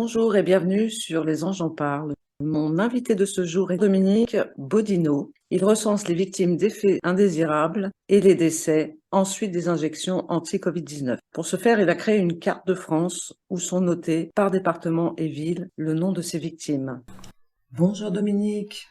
Bonjour et bienvenue sur Les Anges en parlent. Mon invité de ce jour est Dominique Bodino. Il recense les victimes d'effets indésirables et les décès, ensuite des injections anti-Covid-19. Pour ce faire, il a créé une carte de France où sont notés par département et ville le nom de ces victimes. Bonjour Dominique.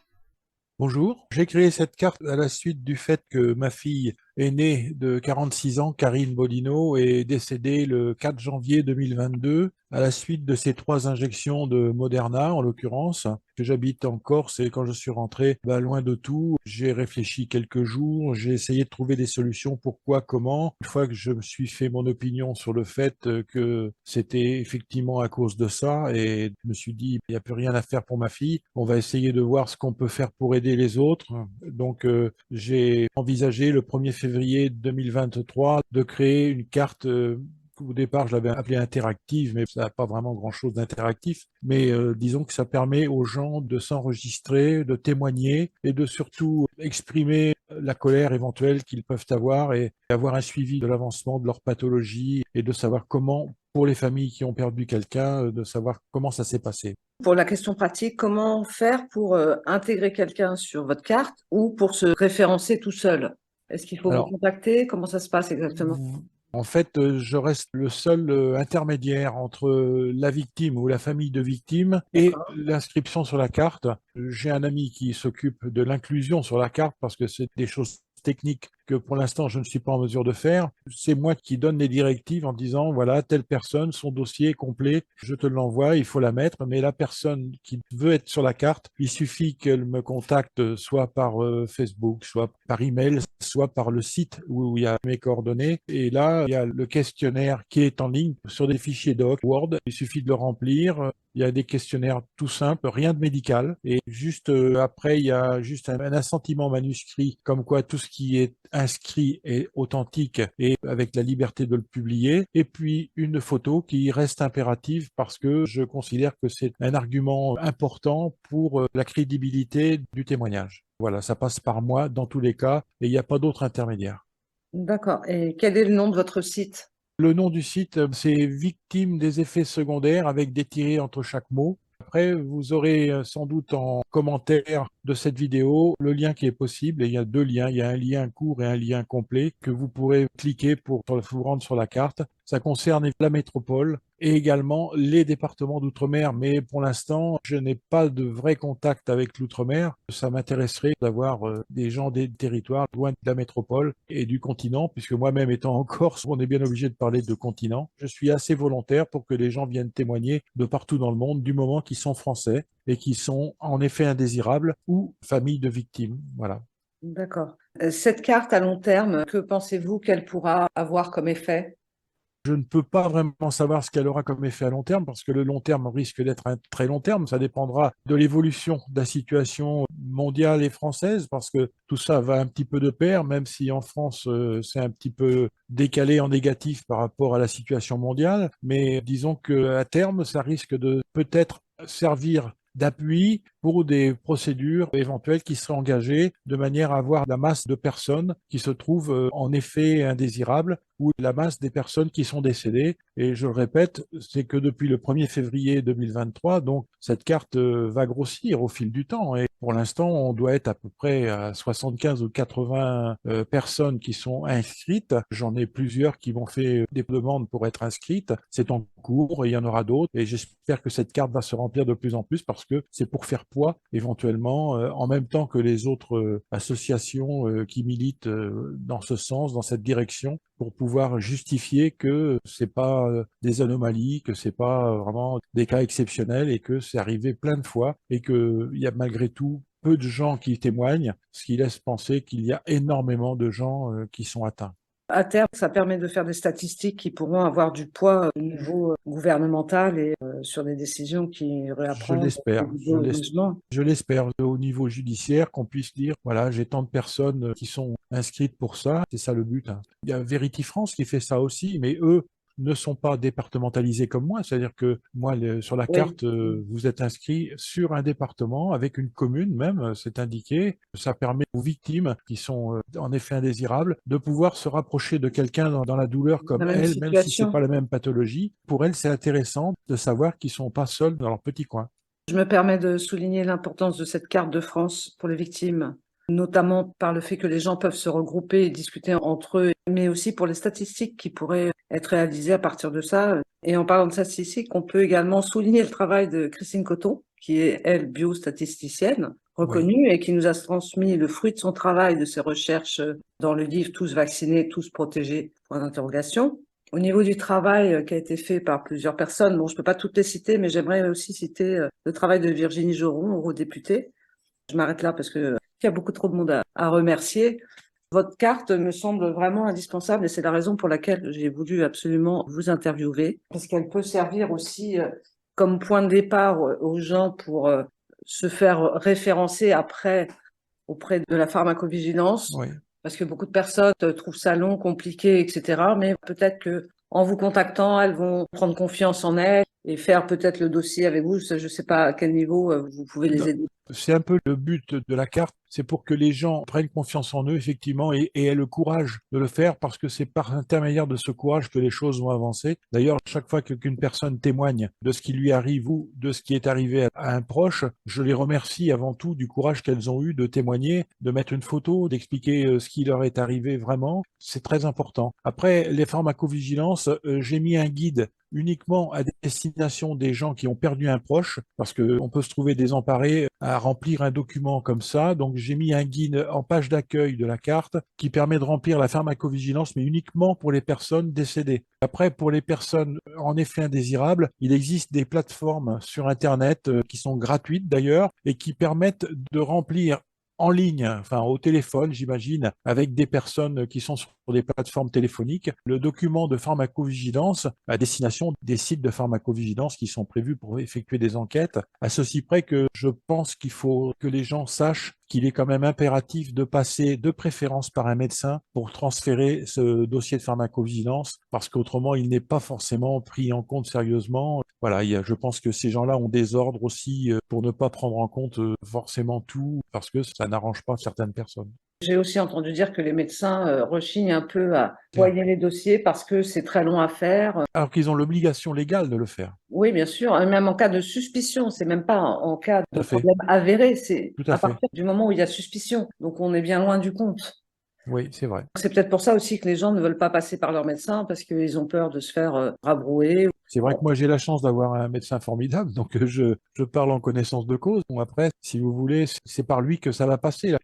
Bonjour, j'ai créé cette carte à la suite du fait que ma fille aînée de 46 ans, Karine Bodino, est décédée le 4 janvier 2022 à la suite de ces 3 injections de Moderna, en l'occurrence, que j'habite en Corse et quand je suis rentré, loin de tout, j'ai réfléchi quelques jours, j'ai essayé de trouver des solutions, pourquoi, comment. Une fois que je me suis fait mon opinion sur le fait que c'était effectivement à cause de ça et je me suis dit, il n'y a plus rien à faire pour ma fille, on va essayer de voir ce qu'on peut faire pour aider les autres. Donc, j'ai envisagé le 1er février 2023 de créer une carte. Au départ, je l'avais appelée interactive, mais ça n'a pas vraiment grand-chose d'interactif. Mais disons que ça permet aux gens de s'enregistrer, de témoigner et de surtout exprimer la colère éventuelle qu'ils peuvent avoir et avoir un suivi de l'avancement de leur pathologie et de savoir comment, pour les familles qui ont perdu quelqu'un, de savoir comment ça s'est passé. Pour la question pratique, comment faire pour intégrer quelqu'un sur votre carte ou pour se référencer tout seul? Est-ce qu'il faut vous Alors, contacter? Comment ça se passe exactement? en fait, je reste le seul intermédiaire entre la victime ou la famille de victime et D'accord. l'inscription sur la carte. J'ai un ami qui s'occupe de l'inclusion sur la carte parce que c'est des choses techniques que pour l'instant je ne suis pas en mesure de faire. C'est moi qui donne les directives en disant voilà, telle personne, son dossier est complet, je te l'envoie, il faut la mettre. Mais la personne qui veut être sur la carte, il suffit qu'elle me contacte soit par Facebook, soit par email, soit par le site où il y a mes coordonnées. Et là, il y a le questionnaire qui est en ligne sur des fichiers doc Word. Il suffit de le remplir. Il y a des questionnaires tout simples, rien de médical. Et juste après, il y a juste un assentiment manuscrit comme quoi tout ce qui est inscrit est authentique et avec la liberté de le publier. Et puis une photo qui reste impérative parce que je considère que c'est un argument important pour la crédibilité du témoignage. Voilà, ça passe par moi dans tous les cas et il n'y a pas d'autre intermédiaire. D'accord. Et quel est le nom de votre site? Le nom du site, c'est Victimes des effets secondaires avec des tirets entre chaque mot. Après, vous aurez sans doute en commentaire de cette vidéo le lien qui est possible. Et il y a 2 liens. Il y a un lien court et un lien complet que vous pourrez cliquer pour vous rendre sur la carte. Ça concerne la métropole et également les départements d'outre-mer. Mais pour l'instant, je n'ai pas de vrai contact avec l'outre-mer. Ça m'intéresserait d'avoir des gens des territoires loin de la métropole et du continent, puisque moi-même étant en Corse, on est bien obligé de parler de continent. Je suis assez volontaire pour que les gens viennent témoigner de partout dans le monde du moment qu'ils sont français et qui sont en effet indésirables ou familles de victimes. Voilà. D'accord. Cette carte à long terme, que pensez-vous qu'elle pourra avoir comme effet? Je ne peux pas vraiment savoir ce qu'elle aura comme effet à long terme parce que le long terme risque d'être un très long terme. Ça dépendra de l'évolution de la situation mondiale et française parce que tout ça va un petit peu de pair, même si en France, c'est un petit peu décalé en négatif par rapport à la situation mondiale. Mais disons qu'à terme, ça risque de peut-être servir d'appui pour des procédures éventuelles qui seraient engagées de manière à avoir la masse de personnes qui se trouvent en effet indésirables ou la masse des personnes qui sont décédées. Et je le répète, c'est que depuis le 1er février 2023, donc cette carte va grossir au fil du temps. Et pour l'instant, on doit être à peu près à 75 ou 80 personnes qui sont inscrites. J'en ai plusieurs qui m'ont fait des demandes pour être inscrites. C'est en cours et il y en aura d'autres. Et j'espère que cette carte va se remplir de plus en plus parce que c'est pour faire poids éventuellement en même temps que les autres associations qui militent dans ce sens, dans cette direction, pour pouvoir justifier que c'est pas des anomalies, que c'est pas vraiment des cas exceptionnels et que c'est arrivé plein de fois et qu'il y a malgré tout peu de gens qui témoignent, ce qui laisse penser qu'il y a énormément de gens qui sont atteints. À terme, ça permet de faire des statistiques qui pourront avoir du poids au niveau gouvernemental et sur des décisions qui auraient à Je prendre au l'espère, niveau logement. je l'espère au niveau judiciaire qu'on puisse dire, voilà, j'ai tant de personnes qui sont inscrites pour ça, c'est ça le but, hein. Il y a Verity France qui fait ça aussi, mais eux ne sont pas départementalisés comme moi. C'est-à-dire que moi, sur la Oui. carte, vous êtes inscrit sur un département avec une commune même, c'est indiqué. Ça permet aux victimes qui sont en effet indésirables de pouvoir se rapprocher de quelqu'un dans la douleur La comme même elle, même si c'est pas situation. la même pathologie. Pour elles, c'est intéressant de savoir qu'ils sont pas seuls dans leur petit coin. Je me permets de souligner l'importance de cette carte de France pour les victimes, notamment par le fait que les gens peuvent se regrouper et discuter entre eux, mais aussi pour les statistiques qui pourraient être réalisées à partir de ça. Et en parlant de statistiques, on peut également souligner le travail de Christine Coton, qui est, elle, biostatisticienne Oui. reconnue et qui nous a transmis le fruit de son travail, de ses recherches dans le livre Tous vaccinés, tous protégés, point d'interrogation. Au niveau du travail qui a été fait par plusieurs personnes, bon, je ne peux pas toutes les citer, mais j'aimerais aussi citer le travail de Virginie Joron, eurodéputée. Je m'arrête là parce que il y a beaucoup trop de monde à remercier. Votre carte me semble vraiment indispensable et c'est la raison pour laquelle j'ai voulu absolument vous interviewer, parce qu'elle peut servir aussi comme point de départ aux gens pour se faire référencer après auprès de la pharmacovigilance, Oui. parce que beaucoup de personnes trouvent ça long, compliqué, etc. Mais peut-être que en vous contactant, elles vont prendre confiance en elles et faire peut-être le dossier avec vous. Je ne sais pas à quel niveau vous pouvez les aider. C'est un peu le but de la carte, c'est pour que les gens prennent confiance en eux, effectivement, et aient le courage de le faire, parce que c'est par l'intermédiaire de ce courage que les choses vont avancer. D'ailleurs, chaque fois qu'une personne témoigne de ce qui lui arrive ou de ce qui est arrivé à un proche, je les remercie avant tout du courage qu'elles ont eu de témoigner, de mettre une photo, d'expliquer ce qui leur est arrivé vraiment. C'est très important. Après, les pharmacovigilances, j'ai mis un guide uniquement à destination des gens qui ont perdu un proche, parce qu'on peut se trouver désemparé à remplir un document comme ça. Donc j'ai mis un guide en page d'accueil de la carte qui permet de remplir la pharmacovigilance, mais uniquement pour les personnes décédées. Après, pour les personnes en effet indésirables, il existe des plateformes sur Internet qui sont gratuites d'ailleurs et qui permettent de remplir en ligne, enfin au téléphone, j'imagine, avec des personnes qui sont sur des plateformes téléphoniques, le document de pharmacovigilance à destination des sites de pharmacovigilance qui sont prévus pour effectuer des enquêtes, à ceci près que je pense qu'il faut que les gens sachent qu'il est quand même impératif de passer de préférence par un médecin pour transférer ce dossier de pharmacovigilance, parce qu'autrement, il n'est pas forcément pris en compte sérieusement. Voilà, je pense que ces gens-là ont des ordres aussi pour ne pas prendre en compte forcément tout, parce que ça n'arrange pas certaines personnes. J'ai aussi entendu dire que les médecins rechignent un peu à Tiens. envoyer les dossiers parce que c'est très long à faire. Alors qu'ils ont l'obligation légale de le faire. Oui, bien sûr, et même en cas de suspicion, c'est même pas en cas Tout de à fait, problème avéré, c'est tout à à fait. partir du moment où il y a suspicion. Donc on est bien loin du compte. Oui, c'est vrai. C'est peut-être pour ça aussi que les gens ne veulent pas passer par leur médecin parce qu'ils ont peur de se faire rabrouer. C'est vrai que moi j'ai la chance d'avoir un médecin formidable, donc je parle en connaissance de cause. Bon, après, si vous voulez, c'est par lui que ça va passer, là.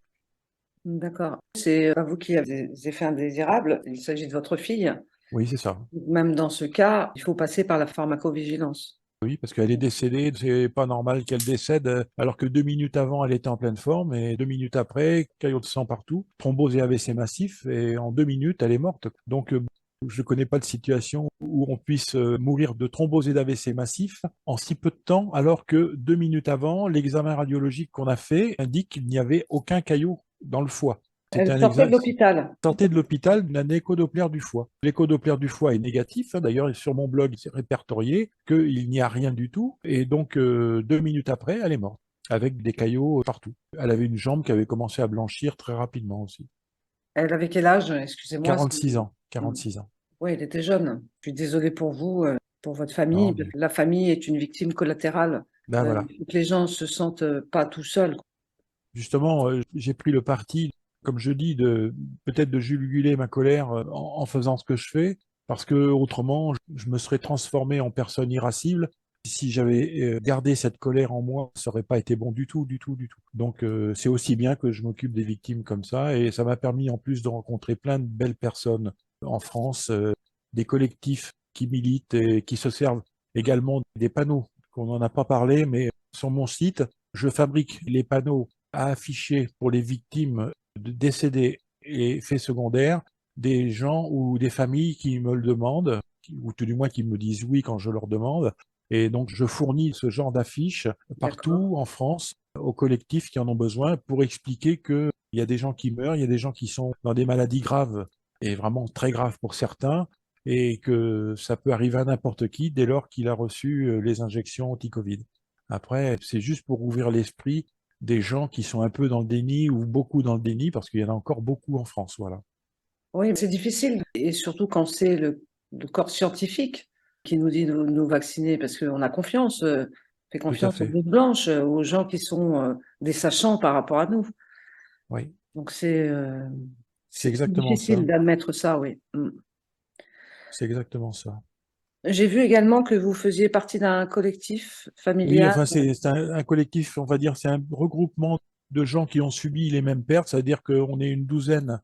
D'accord. C'est pas vous qui avez des effets indésirables, il s'agit de votre fille. Oui, c'est ça. Même dans ce cas, il faut passer par la pharmacovigilance. Oui, parce qu'elle est décédée, c'est pas normal qu'elle décède alors que 2 minutes avant, elle était en pleine forme et 2 minutes après, caillot de sang partout, thrombose et AVC massif et en 2 minutes, elle est morte. Donc, je ne connais pas de situation où on puisse mourir de thrombose et d'AVC massif en si peu de temps, alors que 2 minutes avant, l'examen radiologique qu'on a fait indique qu'il n'y avait aucun caillot dans le foie. C'était Elle un sortait de examen l'hôpital. sortez de l'hôpital d'un échodoppler du foie. L'échodoppler du foie est négatif, hein. D'ailleurs, sur mon blog, c'est répertorié qu'il n'y a rien du tout. Et donc, 2 minutes après, elle est morte, avec des caillots partout. Elle avait une jambe qui avait commencé à blanchir très rapidement aussi. Elle avait quel âge? Excusez-moi. 46 ans. 46 ans. Oui, elle était jeune. Je suis désolée pour vous, pour votre famille. Non, mais La famille est une victime collatérale. ben voilà. Il faut que les gens se sentent pas tout seuls. Justement, j'ai pris le parti, comme je dis, de peut-être de juguler ma colère en faisant ce que je fais, parce que autrement, je me serais transformé en personne irascible. Si j'avais gardé cette colère en moi, ça n'aurait pas été bon du tout, du tout, du tout. Donc, c'est aussi bien que je m'occupe des victimes comme ça, et ça m'a permis en plus de rencontrer plein de belles personnes en France, des collectifs qui militent et qui se servent également des panneaux, qu'on n'en a pas parlé, mais sur mon site, je fabrique les panneaux à afficher pour les victimes de décédés et faits secondaires des gens ou des familles qui me le demandent, ou tout du moins qui me disent oui quand je leur demande. Et donc, je fournis ce genre d'affiches D'accord. partout en France aux collectifs qui en ont besoin pour expliquer qu'il y a des gens qui meurent, il y a des gens qui sont dans des maladies graves et vraiment très graves pour certains. et que ça peut arriver à n'importe qui dès lors qu'il a reçu les injections anti-Covid. Après, c'est juste pour ouvrir l'esprit des gens qui sont un peu dans le déni ou beaucoup dans le déni, parce qu'il y en a encore beaucoup en France, voilà. Oui, c'est difficile, et surtout quand c'est le corps scientifique qui nous dit de nous vacciner, parce qu'on a confiance, fait Tout à confiance aux fait. blouses blanches, aux gens qui sont des sachants par rapport à nous. Oui, Donc c'est c'est exactement difficile ça. d'admettre ça, oui. Mm. C'est exactement ça. J'ai vu également que vous faisiez partie d'un collectif Oui, familial. enfin, c'est un collectif, on va dire, c'est un regroupement de gens qui ont subi les mêmes pertes, c'est-à-dire qu'on est une douzaine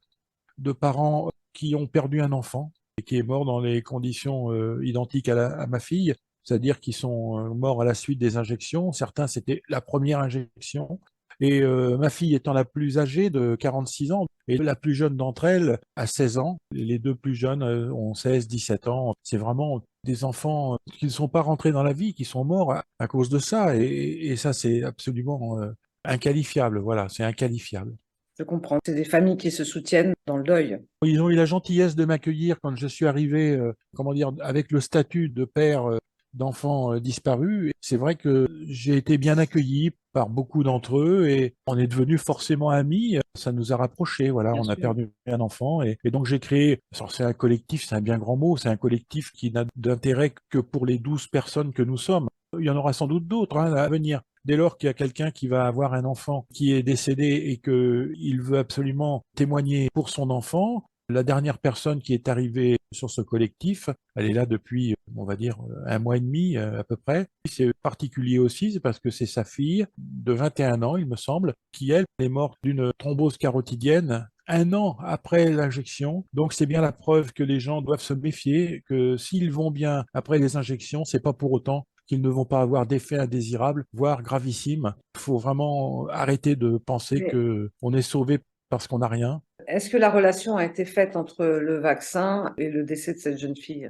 de parents qui ont perdu un enfant et qui est mort dans les conditions identiques à ma fille, c'est-à-dire qui sont morts à la suite des injections. Certains, c'était la première injection. Et ma fille étant la plus âgée de 46 ans et la plus jeune d'entre elles a 16 ans. Les deux plus jeunes ont 16, 17 ans. C'est vraiment des enfants qui ne sont pas rentrés dans la vie, qui sont morts à cause de ça. Et ça, c'est absolument inqualifiable. Voilà, c'est inqualifiable. Je comprends. C'est des familles qui se soutiennent dans le deuil. Ils ont eu la gentillesse de m'accueillir quand je suis arrivé, comment dire, avec le statut de père d'enfants disparus. Et c'est vrai que j'ai été bien accueilli par beaucoup d'entre eux et on est devenus forcément amis. Ça nous a rapprochés. Voilà, Bien on a sûr. perdu un enfant et donc j'ai créé. Alors c'est un collectif, c'est un bien grand mot. C'est un collectif qui n'a d'intérêt que pour les 12 personnes que nous sommes. Il y en aura sans doute d'autres hein, à venir. Dès lors qu'il y a quelqu'un qui va avoir un enfant qui est décédé et qu'il veut absolument témoigner pour son enfant, la dernière personne qui est arrivée sur ce collectif, elle est là depuis, on va dire, un mois et demi à peu près. C'est particulier aussi, c'est parce que c'est sa fille de 21 ans, il me semble, qui, elle, est morte d'une thrombose carotidienne un an après l'injection. Donc c'est bien la preuve que les gens doivent se méfier, que s'ils vont bien après les injections, c'est pas pour autant qu'ils ne vont pas avoir d'effets indésirables, voire gravissimes. Il faut vraiment arrêter de penser Mais que on est sauvé parce qu'on n'a rien. est-ce que la relation a été faite entre le vaccin et le décès de cette jeune fille?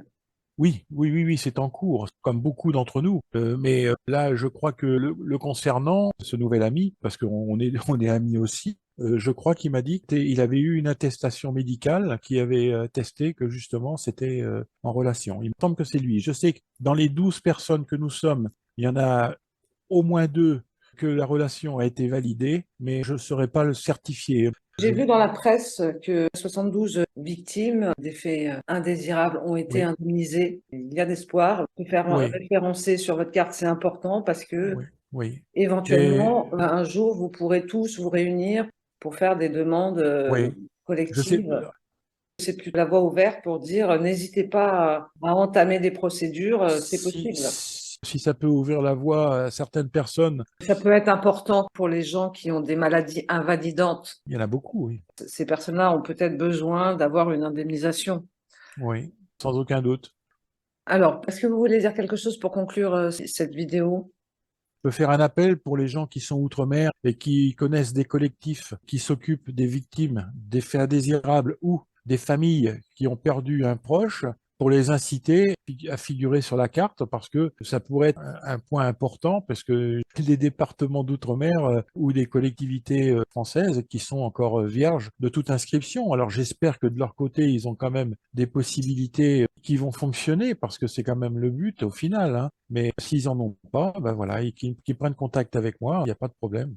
Oui, oui, oui, oui, c'est en cours, comme beaucoup d'entre nous. Mais là, je crois que le concernant, ce nouvel ami, parce qu'on est, on est amis aussi, je crois qu'il m'a dit qu'il avait eu une attestation médicale qui avait attesté que justement c'était en relation. Il me semble que c'est lui. Je sais que dans les 12 personnes que nous sommes, il y en a au moins deux que la relation a été validée, mais je ne saurais pas le certifier. J'ai Je- vu dans la presse que 72 victimes d'effets indésirables ont été Oui, indemnisées. Il y a d'espoir. De faire oui, référencer sur votre carte, c'est important parce que oui, oui. Et éventuellement, un jour, vous pourrez tous vous réunir pour faire des demandes oui, je sais. collectives. C'est plus la voie ouverte pour dire n'hésitez pas à entamer des procédures, c'est possible. Si ça peut ouvrir la voie à certaines personnes, Ça peut être important pour les gens qui ont des maladies invalidantes. il y en a beaucoup, oui, Ces personnes-là ont peut-être besoin d'avoir une indemnisation. oui, sans aucun doute. Alors, est-ce que vous voulez dire quelque chose pour conclure cette vidéo? Je peux faire un appel pour les gens qui sont outre-mer et qui connaissent des collectifs qui s'occupent des victimes des faits indésirables ou des familles qui ont perdu un proche, pour les inciter à figurer sur la carte parce que ça pourrait être un point important parce que les départements d'outre-mer ou des collectivités françaises qui sont encore vierges de toute inscription. Alors j'espère que de leur côté, ils ont quand même des possibilités qui vont fonctionner parce que c'est quand même le but au final, hein. Mais s'ils en ont pas, ben voilà, qu'ils prennent contact avec moi, il n'y a pas de problème.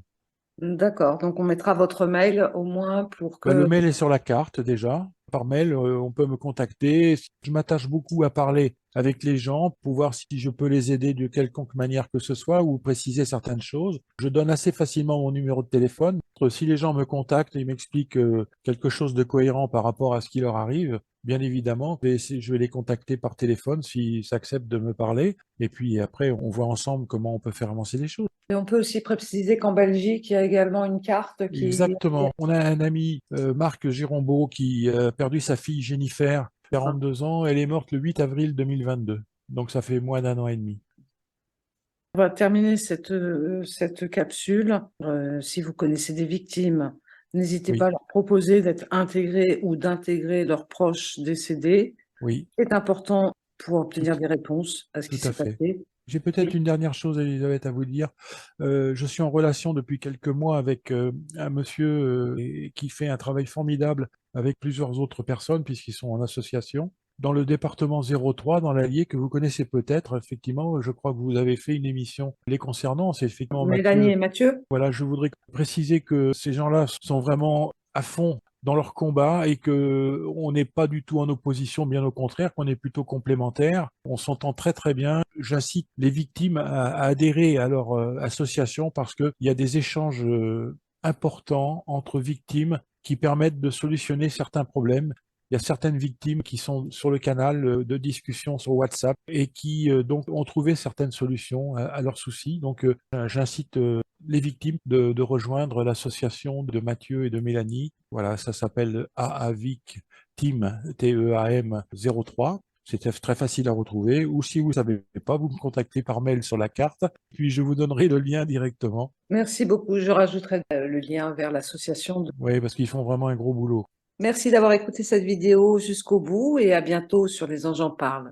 D'accord, donc on mettra votre mail au moins pour Ben, le que... mail est sur la carte déjà. Par mail, on peut me contacter. Je m'attache beaucoup à parler avec les gens pour voir si je peux les aider de quelconque manière que ce soit ou préciser certaines choses. Je donne assez facilement mon numéro de téléphone. Si les gens me contactent et m'expliquent quelque chose de cohérent par rapport à ce qui leur arrive, bien évidemment, je vais les contacter par téléphone s'ils acceptent de me parler. Et puis après, on voit ensemble comment on peut faire avancer les choses. Et on peut aussi préciser qu'en Belgique, il y a également une carte qui... Exactement. On a un ami, Marc Girombeau, qui a perdu sa fille Jennifer, 42 ans. Elle est morte le 8 avril 2022. Donc ça fait moins d'un an et demi. On va terminer cette capsule. Si vous connaissez des victimes, n'hésitez pas Oui, à leur proposer d'être intégrés ou d'intégrer leurs proches décédés. oui, C'est important pour tout, obtenir des réponses à ce qui tout à s'est fait. passé. J'ai peut-être Oui. une dernière chose, Elisabeth, à vous dire. Je suis en relation depuis quelques mois avec un monsieur qui fait un travail formidable avec plusieurs autres personnes, puisqu'ils sont en association. dans le département 03, dans l'Allier, que vous connaissez peut-être. Effectivement, je crois que vous avez fait une émission les concernant. C'est effectivement Mélanie Mathieu. et Mathieu? Voilà, je voudrais préciser que ces gens-là sont vraiment à fond dans leur combat et que on n'est pas du tout en opposition, bien au contraire, qu'on est plutôt complémentaires. On s'entend très très bien. J'incite les victimes à adhérer à leur association parce qu'il y a des échanges importants entre victimes qui permettent de solutionner certains problèmes. Il y a certaines victimes qui sont sur le canal de discussion sur WhatsApp et qui donc ont trouvé certaines solutions à leurs soucis. Donc j'incite les victimes de rejoindre l'association de Mathieu et de Mélanie. Voilà, ça s'appelle AAVIC Team, TEAM 03. C'est très facile à retrouver. Ou si vous ne savez pas, vous me contactez par mail sur la carte, puis je vous donnerai le lien directement. Merci beaucoup. Je rajouterai le lien vers l'association. Oui, parce qu'ils font vraiment un gros boulot. Merci d'avoir écouté cette vidéo jusqu'au bout et à bientôt sur Les Anges en parlent.